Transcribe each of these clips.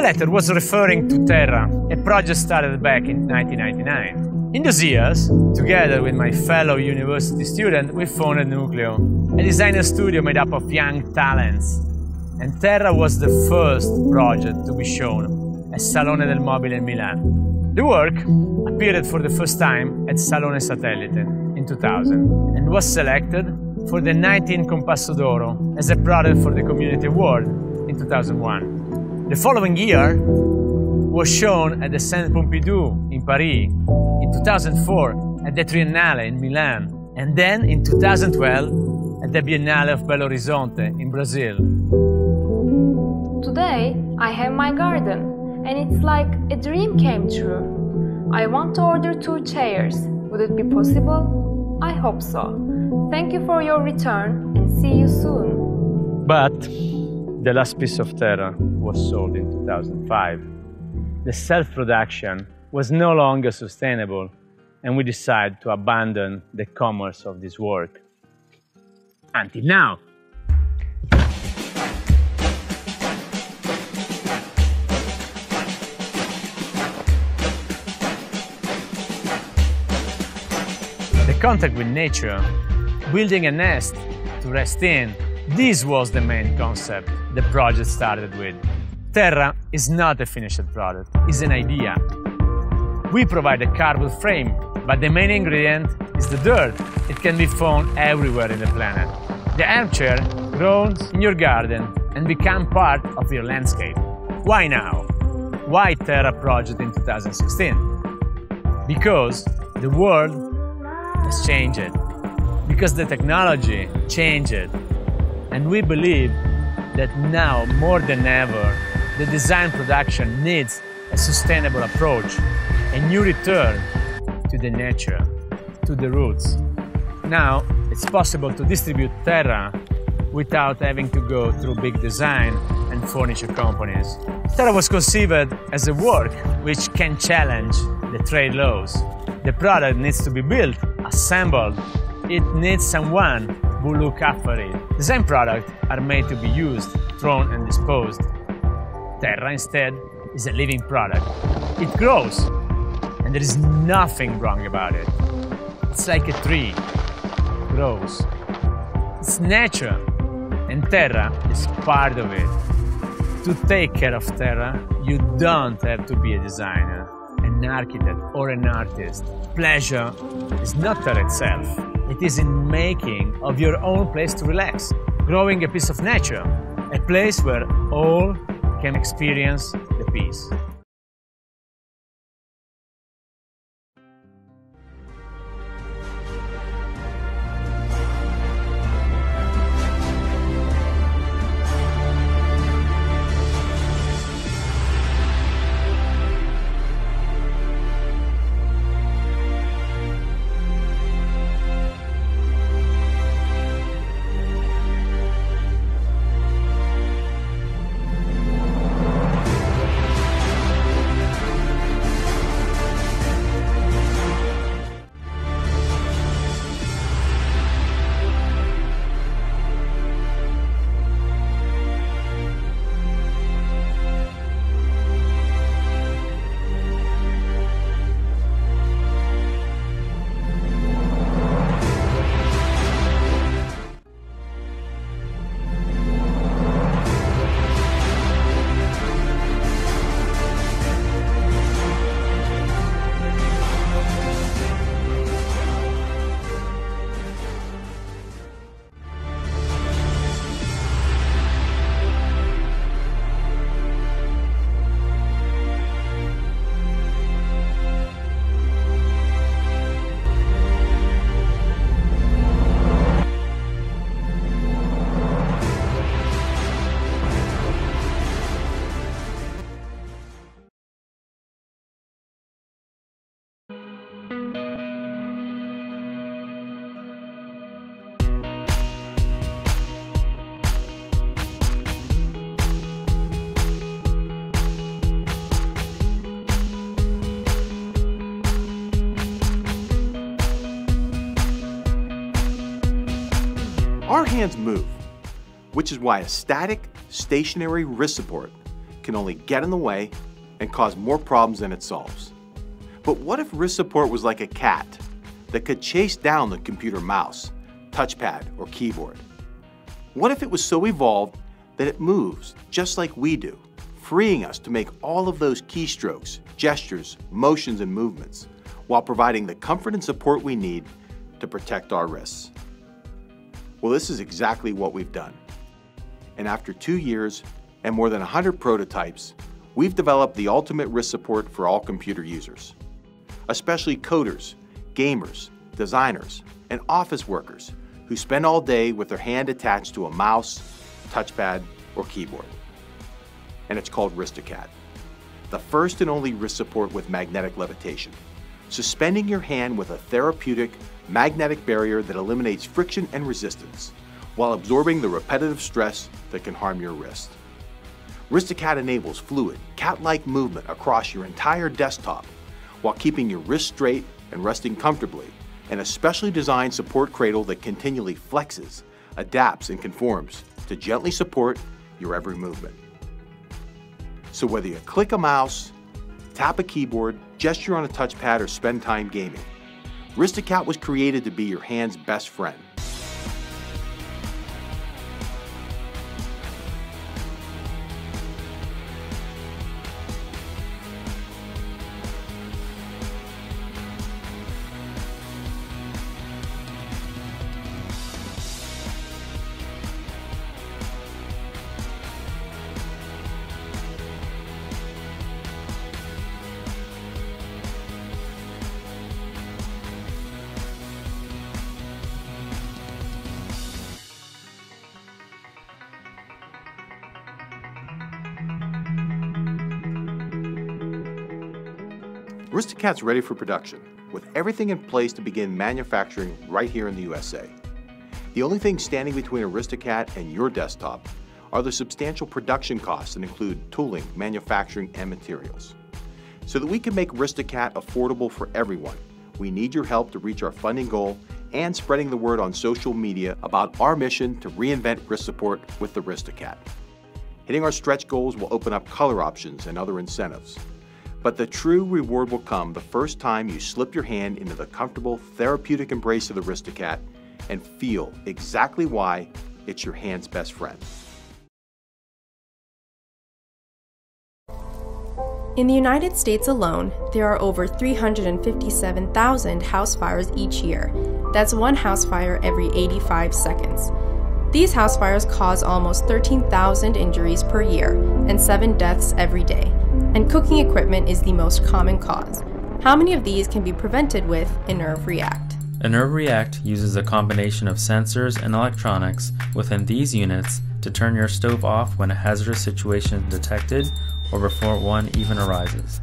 letter was referring to Terra, a project started back in 1999. In those years, together with my fellow university student, we founded MacLeod, a designer studio made up of young talents. And Terra was the first project to be shown at Salone del Mobile in Milan. The work appeared for the first time at Salone Satellite in 2000 and was selected for the 19 Compasso d'Oro as a product for the Community Award in 2001. The following year was shown at the Centre Pompidou in Paris, in 2004 at the Triennale in Milan, and then in 2012 at the Biennale of Belo Horizonte in Brazil. Today I have my garden, and it's like a dream came true. I want to order 2 chairs. Would it be possible? I hope so. Thank you for your return and see you soon. But the last piece of Terra was sold in 2005. The self-production was no longer sustainable, and we decided to abandon the commerce of this work. Until now. The contact with nature, building a nest to rest in, this was the main concept the project started with. Terra is not a finished product, it's an idea. We provide a cardboard frame, but the main ingredient is the dirt. It can be found everywhere in the planet. The armchair grows in your garden and becomes part of your landscape. Why now? Why Terra project in 2016? Because the world has changed. Because the technology changed. And we believe that now, more than ever, the design production needs a sustainable approach, a new return to the nature, to the roots. Now, it's possible to distribute Terra without having to go through big design and furniture companies. Terra was conceived as a work which can challenge the trade laws. The product needs to be built, assembled. It needs someone who look after it. Design products are made to be used, thrown and disposed. Terra, instead, is a living product. It grows, and there is nothing wrong about it. It's like a tree, grows. It's nature, and Terra is part of it. To take care of Terra, you don't have to be a designer, an architect, or an artist. Pleasure is not Terra itself. It is in making of your own place to relax, growing a piece of nature, a place where all can experience the peace. Our hands move, which is why a static, stationary wrist support can only get in the way and cause more problems than it solves. But what if wrist support was like a cat that could chase down the computer mouse, touchpad, or keyboard? What if it was so evolved that it moves just like we do, freeing us to make all of those keystrokes, gestures, motions, and movements, while providing the comfort and support we need to protect our wrists? Well, this is exactly what we've done. And after 2 years and more than 100 prototypes, we've developed the ultimate wrist support for all computer users, especially coders, gamers, designers, and office workers who spend all day with their hand attached to a mouse, touchpad, or keyboard. And it's called Wristocat, the first and only wrist support with magnetic levitation, suspending your hand with a therapeutic magnetic barrier that eliminates friction and resistance while absorbing the repetitive stress that can harm your wrist. Wristocat enables fluid, cat-like movement across your entire desktop while keeping your wrist straight and resting comfortably in a specially designed support cradle that continually flexes, adapts, and conforms to gently support your every movement. So whether you click a mouse, tap a keyboard, gesture on a touchpad, or spend time gaming, Wristocat was created to be your hand's best friend. Wristocat's ready for production, with everything in place to begin manufacturing right here in the USA. The only thing standing between a Wristocat and your desktop are the substantial production costs that include tooling, manufacturing, and materials. So that we can make Wristocat affordable for everyone, we need your help to reach our funding goal and spreading the word on social media about our mission to reinvent wrist support with the Wristocat. Hitting our stretch goals will open up color options and other incentives. But the true reward will come the first time you slip your hand into the comfortable, therapeutic embrace of the Wristocat and feel exactly why it's your hand's best friend. In the United States alone, there are over 357,000 house fires each year. That's one house fire every 85 seconds. These house fires cause almost 13,000 injuries per year and 7 deaths every day. And cooking equipment is the most common cause. How many of these can be prevented with Inerv React? Inerv React uses a combination of sensors and electronics within these units to turn your stove off when a hazardous situation is detected or before one even arises.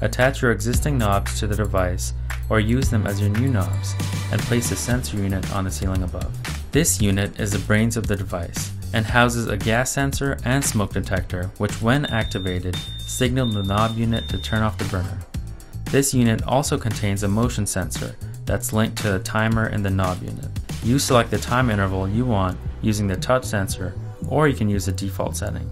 Attach your existing knobs to the device or use them as your new knobs and place the sensor unit on the ceiling above. This unit is the brains of the device and houses a gas sensor and smoke detector, which when activated signal the knob unit to turn off the burner. This unit also contains a motion sensor that's linked to a timer in the knob unit. You select the time interval you want using the touch sensor, or you can use the default setting.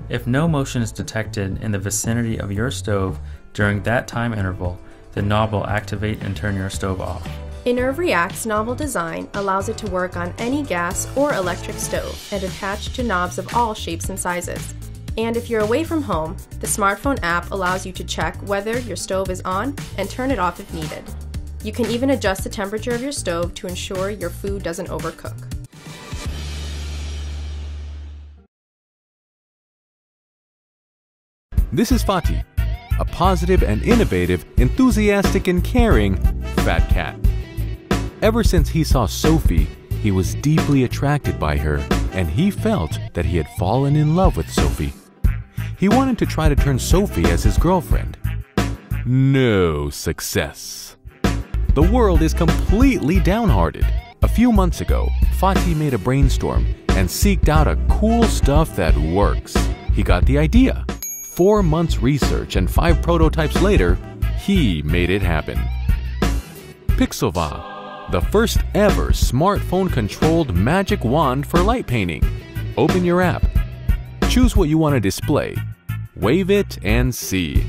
If no motion is detected in the vicinity of your stove during that time interval, the knob will activate and turn your stove off. Inerv React's novel design allows it to work on any gas or electric stove and attach to knobs of all shapes and sizes. And if you're away from home, the smartphone app allows you to check whether your stove is on and turn it off if needed. You can even adjust the temperature of your stove to ensure your food doesn't overcook. This is Fatih, a positive and innovative, enthusiastic and caring fat cat. Ever since he saw Sophie, he was deeply attracted by her, and he felt that he had fallen in love with Sophie. He wanted to try to turn Sophie as his girlfriend. No success. The world is completely downhearted. A few months ago, Fatih made a brainstorm and seeked out a cool stuff that works. He got the idea. 4 months research and 5 prototypes later, he made it happen. Pixelva, the first ever smartphone-controlled magic wand for light painting. Open your app, choose what you want to display, wave it, and see.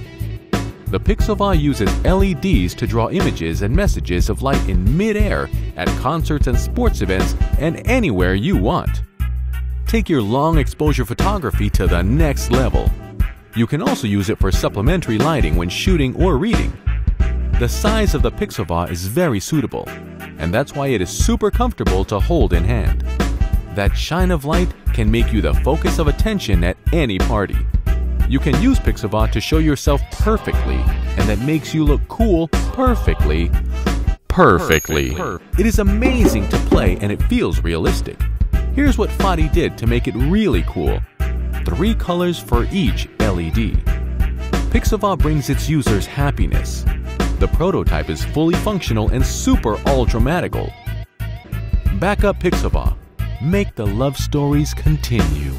The Pixelva uses LEDs to draw images and messages of light in mid-air at concerts and sports events and anywhere you want. Take your long exposure photography to the next level. You can also use it for supplementary lighting when shooting or reading. The size of the Pixelva is very suitable, and that's why it is super comfortable to hold in hand. That shine of light can make you the focus of attention at any party. You can use Pixelva to show yourself perfectly, and that makes you look cool perfectly. It is amazing to play and it feels realistic. Here's what Fadi did to make it really cool. 3 colors for each LED. Pixelva brings its users happiness. The prototype is fully functional and super ultra-magical. Back up Pixelva. Make the love stories continue.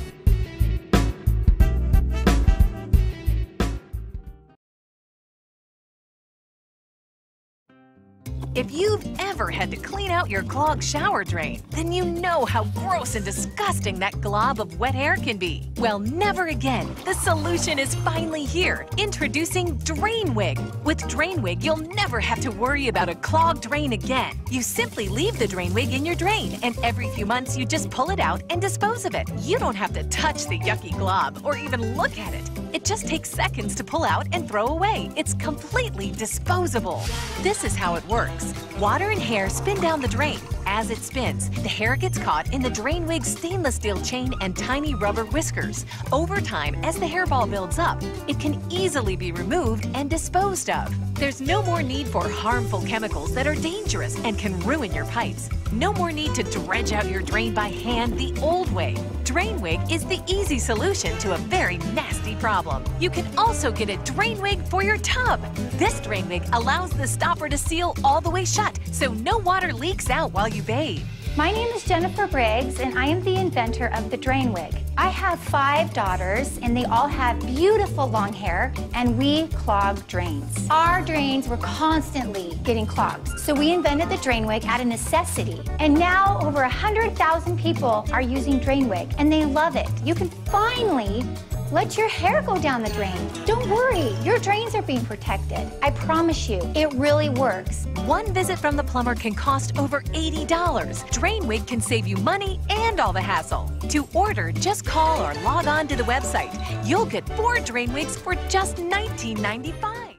If you've ever had to clean out your clogged shower drain, then you know how gross and disgusting that glob of wet hair can be. Well, never again. The solution is finally here. Introducing DrainWig. With DrainWig, you'll never have to worry about a clogged drain again. You simply leave the DrainWig in your drain, and every few months you just pull it out and dispose of it. You don't have to touch the yucky glob or even look at it. It just takes seconds to pull out and throw away. It's completely disposable. This is how it works. Water and hair spin down the drain. As it spins, the hair gets caught in the DrainWig's stainless steel chain and tiny rubber whiskers. Over time, as the hairball builds up, it can easily be removed and disposed of. There's no more need for harmful chemicals that are dangerous and can ruin your pipes. No more need to dredge out your drain by hand the old way. DrainWig is the easy solution to a very nasty problem. You can also get a DrainWig for your tub. This DrainWig allows the stopper to seal all the way shut, so no water leaks out while you bathe. My name is Jennifer Briggs, and I am the inventor of the DrainWig. I have 5 daughters, and they all have beautiful long hair, and we clog drains. Our drains were constantly getting clogged, so we invented the DrainWig out of necessity. And now over 100,000 people are using DrainWig, and they love it. You can finally let your hair go down the drain. Don't worry, your drains are being protected. I promise you, it really works. One visit from the plumber can cost over $80. DrainWig can save you money and all the hassle. To order, just call or log on to the website. You'll get 4 DrainWigs for just $19.95.